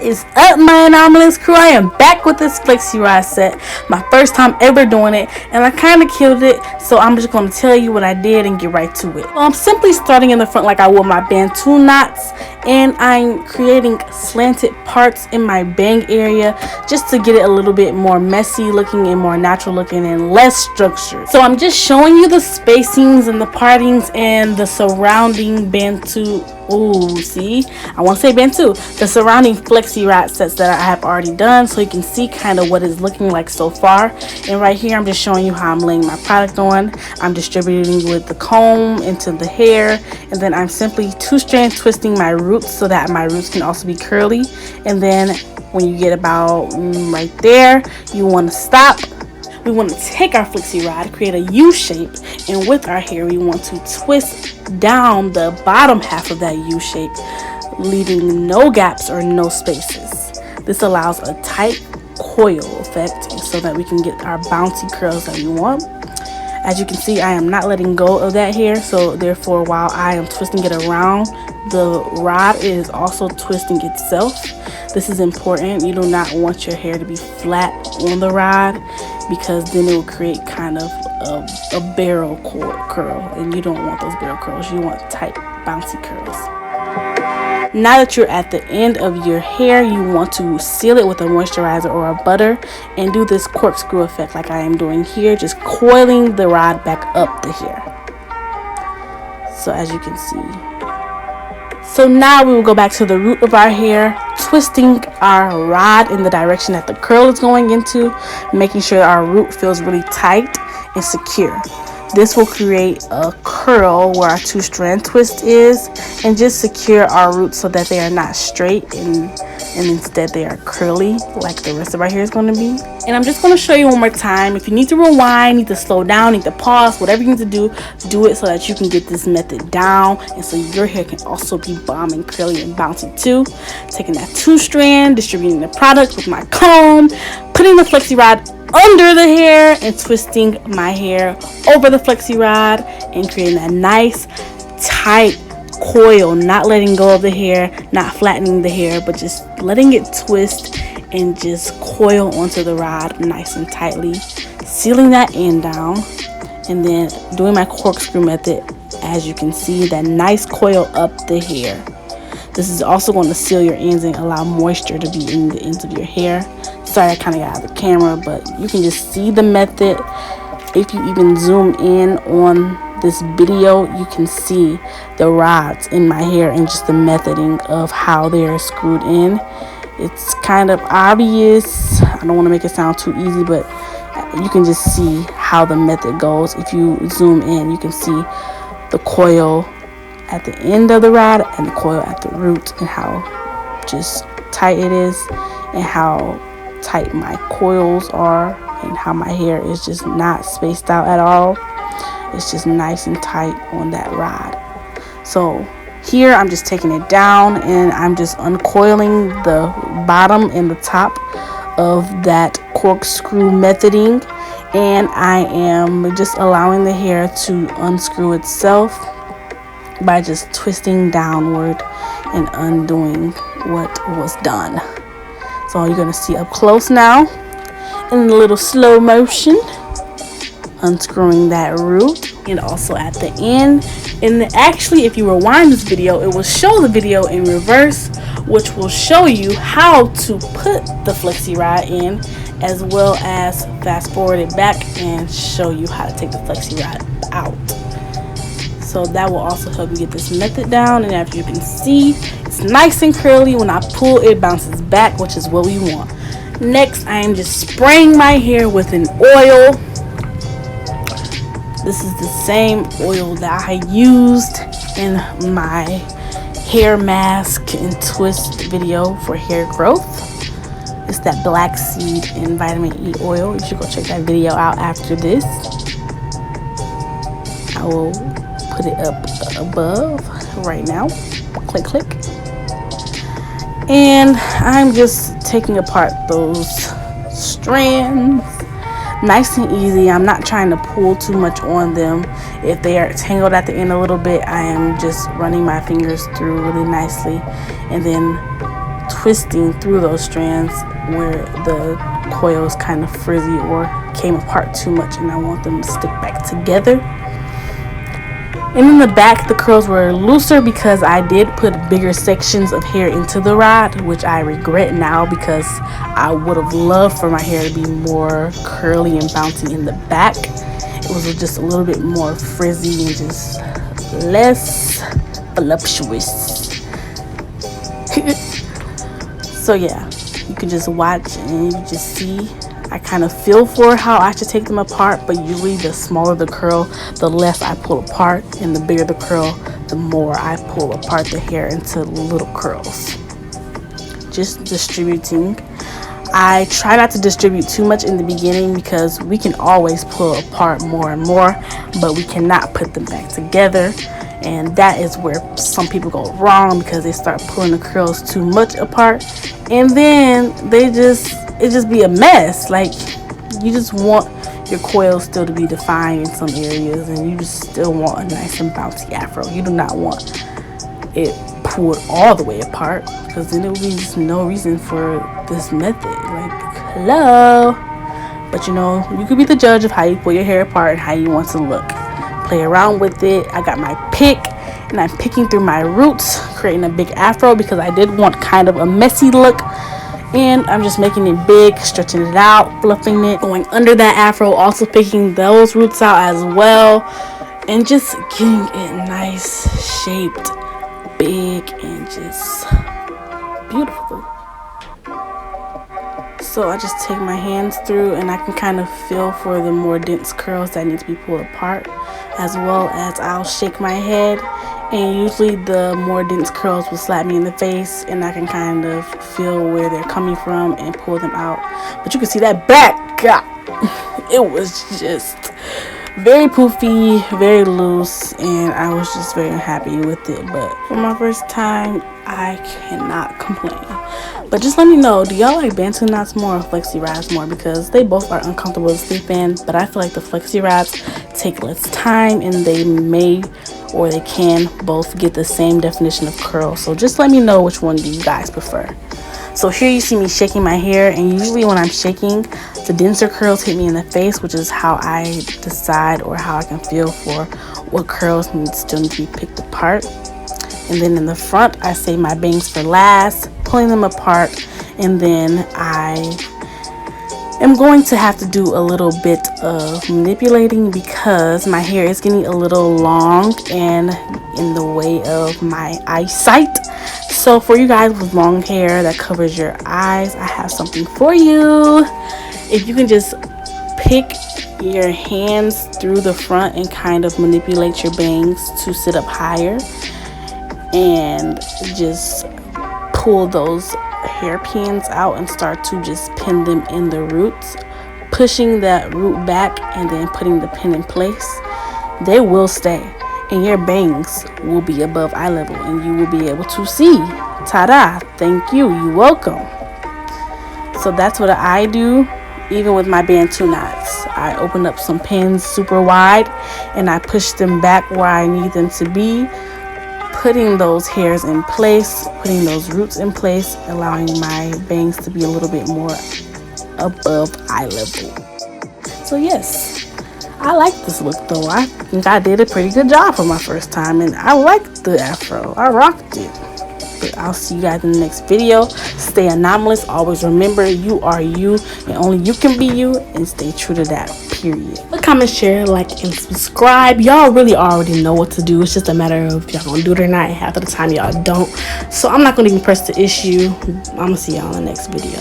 is up, my anomalous crew? I am back with this Flexi rod set. My first time ever doing it, and I kind of killed it, so I'm just going to tell you what I did and get right to it. So I'm simply starting in the front like I would my bantu knots, and I'm creating slanted parts in my bang area just to get it a little bit more messy looking and more natural looking and less structured. So I'm just showing you the spacings and the partings and the surrounding bantu. Ooh, see, I want to say bantu, the surrounding flexi rod sets that I have already done, so you can see kind of what it's looking like so far. And right here I'm just showing you how I'm laying my product on. I'm distributing with the comb into the hair, and then I'm simply two-strand twisting my roots so that my roots can also be curly. And then when you get about right there, you want to stop. We want to take our flexi rod, create a U shape, and with our hair we want to twist down the bottom half of that U shape, leaving no gaps or no spaces. This allows a tight coil effect so that we can get our bouncy curls that we want. As you can see, I am not letting go of that hair, so therefore while I am twisting it around, the rod is also twisting itself. This is important. You do not want your hair to be flat on the rod, because then it will create kind of a barrel curl, and you don't want those barrel curls. You want tight bouncy curls. Now that you're at the end of your hair, you want to seal it with a moisturizer or a butter and do this corkscrew effect like I am doing here, just coiling the rod back up the hair. So as you can see. So now we will go back to the root of our hair, twisting our rod in the direction that the curl is going into, making sure our root feels really tight and secure. This will create a curl where our two-strand twist is, and just secure our roots so that they are not straight and instead they are curly like the rest of our hair is going to be. And I'm just going to show you one more time. If you need to rewind, need to slow down, need to pause, whatever you need to do it so that you can get this method down, and so your hair can also be bomb and curly and bouncy too. Taking that two-strand, distributing the product with my comb, putting the flexi rod under the hair and twisting my hair over the flexi rod and creating that nice tight coil, not letting go of the hair, not flattening the hair, but just letting it twist and just coil onto the rod nice and tightly, sealing that end down, and then doing my corkscrew method. As you can see, that nice coil up the hair. This is also going to seal your ends and allow moisture to be in the ends of your hair. Sorry, I kind of got out of the camera, but you can just see the method. If you even zoom in on this video, you can see the rods in my hair and just the methoding of how they are screwed in. It's kind of obvious. I don't want to make it sound too easy, but you can just see how the method goes. If you zoom in, you can see the coil at the end of the rod and the coil at the root, and how just tight it is, and how tight my coils are, and how my hair is just not spaced out at all. It's just nice and tight on that rod. So here I'm just taking it down and I'm just uncoiling the bottom and the top of that corkscrew methoding, and I am just allowing the hair to unscrew itself by just twisting downward and undoing what was done. So you're going to see up close now in a little slow motion, unscrewing that root, and also at the end. And actually, if you rewind this video, it will show the video in reverse, which will show you how to put the flexi rod in, as well as fast forward it back and show you how to take the flexi rod out. So that will also help you get this method down. And as you can see, it's nice and curly. When I pull, it bounces back, which is what we want. Next, I am just spraying my hair with an oil. This is the same oil that I used in my hair mask and twist video for hair growth. It's that black seed and vitamin E oil. You should go check that video out after this. I will put it up above right now. Click. And I'm just taking apart those strands nice and easy. I'm not trying to pull too much on them. If they are tangled at the end a little bit, I am just running my fingers through really nicely and then twisting through those strands where the coils kind of frizzy or came apart too much, and I want them to stick back together. And in the back, the curls were looser because I did put bigger sections of hair into the rod, which I regret now because I would have loved for my hair to be more curly and bouncy in the back. It was just a little bit more frizzy and just less voluptuous. So yeah, you can just watch and you just see. I kind of feel for how I should take them apart, but usually the smaller the curl, the less I pull apart, and the bigger the curl, the more I pull apart the hair into little curls. Just distributing. I try not to distribute too much in the beginning because we can always pull apart more and more, but we cannot put them back together. And that is where some people go wrong, because they start pulling the curls too much apart, and then it just be a mess. Like, you just want your coils still to be defined in some areas, and you just still want a nice and bouncy afro. You do not want it pulled all the way apart, because then it would be just no reason for this method. Like, hello. But you know, you could be the judge of how you pull your hair apart and how you want to look. Play around with it. I got my pick and I'm picking through my roots, creating a big afro because I did want kind of a messy look. And I'm just making it big, stretching it out, fluffing it, going under that afro, also picking those roots out as well, and just getting it nice, shaped, big, and just beautiful. So I just take my hands through and I can kind of feel for the more dense curls that need to be pulled apart, as well as I'll shake my head, and usually the more dense curls will slap me in the face and I can kind of feel where they're coming from and pull them out. But you can see that back, God, it was just very poofy, very loose, and I was just very happy with it. But for my first time, I cannot complain. But just let me know, do y'all like Bantu knots more or Flexi rods more? Because they both are uncomfortable to sleep in, but I feel like the Flexi rods take less time, and they may or they can both get the same definition of curl. So just let me know, which one do you guys prefer? So here you see me shaking my hair, and usually when I'm shaking, the denser curls hit me in the face, which is how I decide or how I can feel for what curls still need to be picked apart. And then in the front, I save my bangs for last, pulling them apart, and then I am going to have to do a little bit of manipulating because my hair is getting a little long and in the way of my eyesight. So for you guys with long hair that covers your eyes, I have something for you. If you can just pick your hands through the front and kind of manipulate your bangs to sit up higher, and just pull those hairpins out and start to just pin them in the roots, pushing that root back and then putting the pin in place, they will stay and your bangs will be above eye level and you will be able to see. Ta-da! Thank you. You're welcome. So that's what I do. Even with my Bantu knots, I open up some pins super wide and I push them back where I need them to be, putting those hairs in place, putting those roots in place, allowing my bangs to be a little bit more above eye level. So yes, I like this look though. I think I did a pretty good job for my first time, and I liked the afro. I rocked it. But I'll see you guys in the next video. Stay anomalous. Always remember, you are you and only you can be you, and stay true to that, period. Comment, share, like, and subscribe. Y'all really already know what to do. It's just a matter of y'all gonna do it or not. Half of the time y'all don't. So I'm not gonna even press the issue. I'm gonna see y'all in the next video.